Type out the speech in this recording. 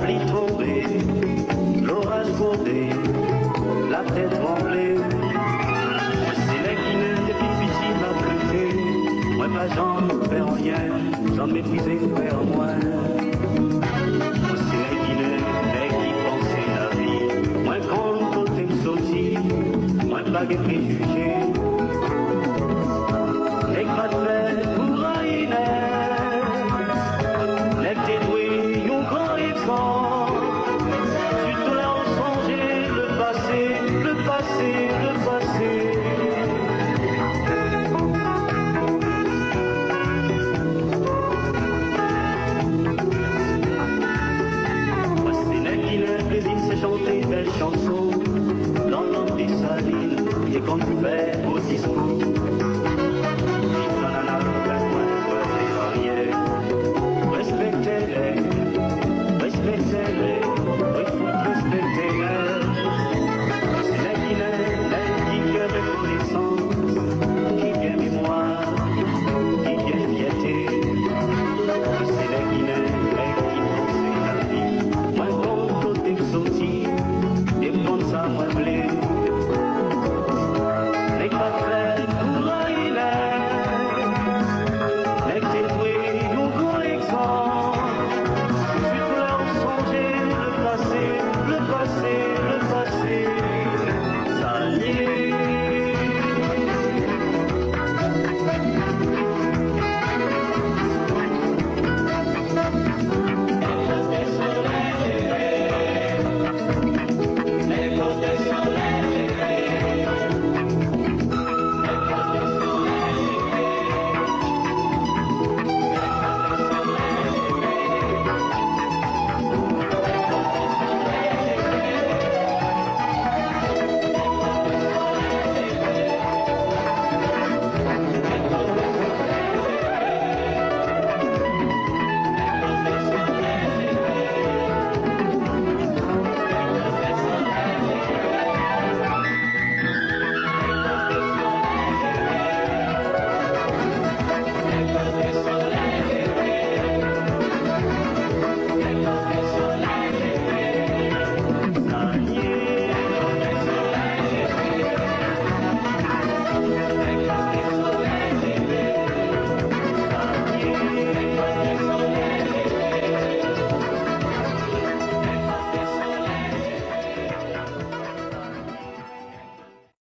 pluie tombée, l'orage gourdé, la tête tremblée. C'est la Guinée depuis ici m'a bleuté. Moi pas j'en fais rien, j'en méprisé faire moins. C'est la Guinée qui pensait la vie. Moi quand le côté me sautit, moi pas des préjugés.